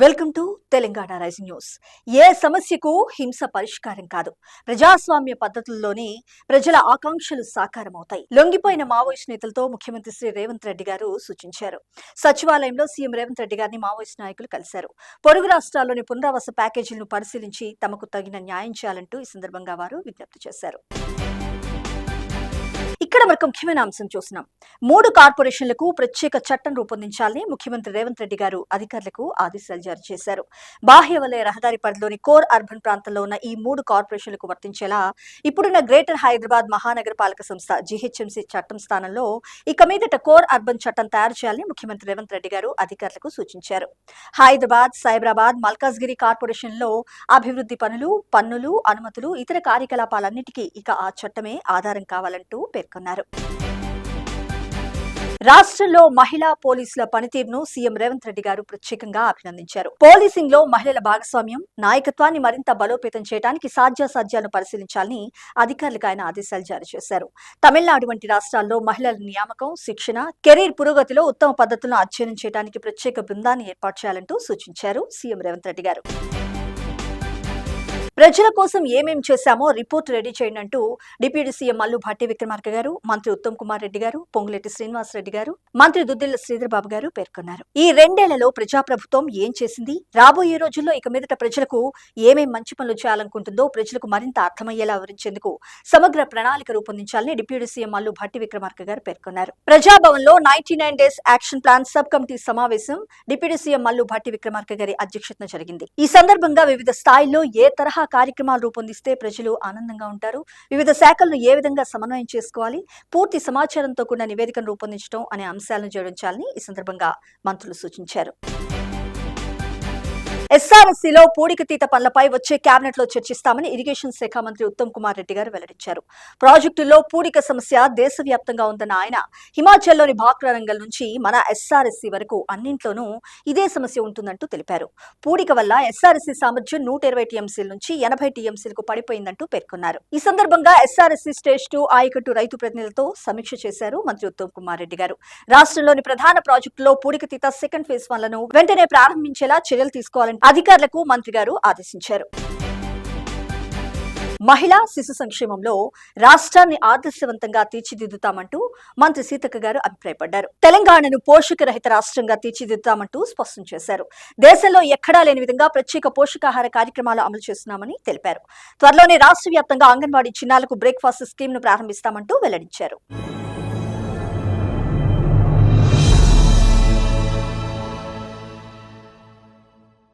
Welcome to Telangana rising news. ఏ సమస్యకు హింస పరిష్కారం కాదు. ప్రజాస్వామ్య పద్ధతుల్లోనే ప్రజల ఆకాంక్షలు సాకారమవుతాయి. లొంగిపోయిన మావోయిస్ట్ నేతలతో ముఖ్యమంత్రి శ్రీ రేవంత్ రెడ్డి గారు సూచించారు. సచివాలయంలో సీఎం రేవంత్ రెడ్డి గారిని మావోయిస్ట్ నాయకులు కలిశారు. పొరుగు రాష్ట్రాల్లోని పునరావాస ప్యాకేజీలను పరిశీలించి తమకు తగిన న్యాయం చేయాలంటూ ఈ సందర్భంగా వారు విజ్ఞప్తి చేశారు. ఇక్కడ మనకు ముఖ్యమైన అంశం చూస్తున్నాం. 3 కార్పొరేషన్లకు ప్రత్యేక చట్టం రూపొందించాలని ముఖ్యమంత్రి రేవంత్ రెడ్డి గారు అధికారులకు ఆదేశాలు జారీ చేశారు. బాహ్య వలయ రహదారి పరిధిలోని కోర్ అర్బన్ ప్రాంతంలో ఉన్న ఈ 3 కార్పొరేషన్లకు వర్తించేలా ఇప్పుడున్న గ్రేటర్ హైదరాబాద్ మహానగరపాలక సంస్థ జీహెచ్ఎంసీ చట్టం స్థానంలో ఇక మీదట కోర్ అర్బన్ చట్టం తయారు చేయాలని ముఖ్యమంత్రి రేవంత్ రెడ్డి గారు అధికారులకు సూచించారు. హైదరాబాద్, సైబరాబాద్, మల్కాజ్గిరి కార్పొరేషన్లో అభివృద్ధి పనులు, పన్నులు, అనుమతులు, ఇతర కార్యకలాపాలన్నిటికీ ఇక ఆ చట్టమే ఆధారం కావాలంటూ పేర్కొన్నారు. రాష్ట్రంలో మహిళా పోలీసుల పనితీరును సీఎం రేవంత్ రెడ్డి గారు ప్రత్యేకంగా అభినందించారు. పోలీసింగ్ లో మహిళల భాగస్వామ్యం, నాయకత్వాన్ని మరింత బలోపేతం చేయడానికి సాధ్యాసాధ్యాలను పరిశీలించాలని అధికారులకు ఆయన ఆదేశాలు జారీ చేశారు. తమిళనాడు వంటి రాష్ట్రాల్లో మహిళల నియామకం, శిక్షణ, కెరీర్ పురోగతిలో ఉత్తమ పద్ధతులను అధ్యయనం చేయడానికి ప్రత్యేక బృందాన్ని ఏర్పాటు చేయాలంటూ సూచించారు సీఎం రేవంత్ రెడ్డి గారు. ప్రజల కోసం ఏమేం చేశామో రిపోర్ట్ రెడీ చేయండి అంటూ డిప్యూటీ సీఎం మల్లు భట్టి విక్రమార్క గారు, మంత్రి ఉత్తమ్ కుమార్ రెడ్డి గారు, పొంగులేటి శ్రీనివాస్ రెడ్డి గారు, మంత్రి దుద్దిళ్ల శ్రీధర్ బాబు గారు పేర్కొన్నారు. ఈ 2 ఏళ్లలో ప్రజాప్రభుత్వం ఏం చేసింది, రాబోయే రోజుల్లో ఇక మీదట ప్రజలకు ఏమేం మంచి పనులు చేయాలనుకుంటుందో ప్రజలకు మరింత అర్థమయ్యేలా వివరించేందుకు సమగ్ర ప్రణాళిక రూపొందించాలని డిప్యూటీ సీఎం మల్లు భట్టి విక్రమార్క గారు పేర్కొన్నారు. ప్రజాభవన్ లో 99 days action plan sub committee సమావేశం డిప్యూటీ సీఎం మల్లు భట్టి విక్రమార్క గారి అధ్యక్షతన జరిగింది. ఈ సందర్భంగా వివిధ స్థాయిల్లో ఏ తరహా కార్యక్రమాలు రూపొందిస్తే ప్రజలు ఆనందంగా ఉంటారు, వివిధ శాఖలను ఏ విధంగా సమన్వయం చేసుకోవాలి, పూర్తి సమాచారంతో కూడిన నివేదికను రూపొందించడం అనే అంశాలను జోడించాలని ఈ సందర్భంగా మంత్రులు సూచించారు. ఎస్ఆర్ఎస్సీలో పూడికతీత పనులపై వచ్చే కేబినెట్ లో చర్చిస్తామని ఇరిగేషన్ శాఖ మంత్రి ఉత్తమ్ కుమార్ రెడ్డి గారు వెల్లడించారు. ప్రాజెక్టుల్లో పూడిక సమస్య దేశవ్యాప్తంగా ఉందన్న ఆయన హిమాచల్లోని భాక్రారంగల్ నుంచి మన ఎస్ఆర్ఎస్సీ వరకు అన్నింట్లోనూ ఇదే సమస్య ఉంటుందంటూ తెలిపారు. పూడిక వల్ల ఎస్ఆర్ఎస్సీ సామర్థ్యం 120 టీఎంసీల నుంచి 80 టీఎంసీలకు పడిపోయిందంటూ పేర్కొన్నారు. ఈ సందర్భంగా ఎస్ఆర్ఎస్సీ స్టేజ్ 2 ఆయకట్టు రైతు ప్రతినిధులతో సమీక్ష చేశారు మంత్రి ఉత్తమ్ కుమార్ రెడ్డి గారు. రాష్ట్రంలోని ప్రధాన ప్రాజెక్టులో పూడికతీత సెకండ్ ఫేజ్ పనులను వెంటనే ప్రారంభించేలా చర్యలు తీసుకోవాలని అధికారులకు మంత్రి గారు ఆదేశించారు. మహిళా శిశు సంక్షేమంలో రాష్ట్రాన్ని ఆదర్శవంతంగా తీర్చిదిద్దుతామంటూ మంత్రి సీతక్క గారు అభిప్రాయపడ్డారు. తెలంగాణను పోషక రహిత రాష్ట్రంగా తీర్చిదిద్దుతామంటూ స్పష్టం చేశారు. దేశంలో ఎక్కడా లేని విధంగా ప్రత్యేక పోషకాహార కార్యక్రమాలు అమలు చేస్తున్నామని తెలిపారు. త్వరలోనే రాష్ట్ర వ్యాప్తంగా అంగన్వాడీ చిన్నారులకు బ్రేక్ఫాస్ట్ స్కీమ్ ను ప్రారంభిస్తామంటూ వెల్లడించారు.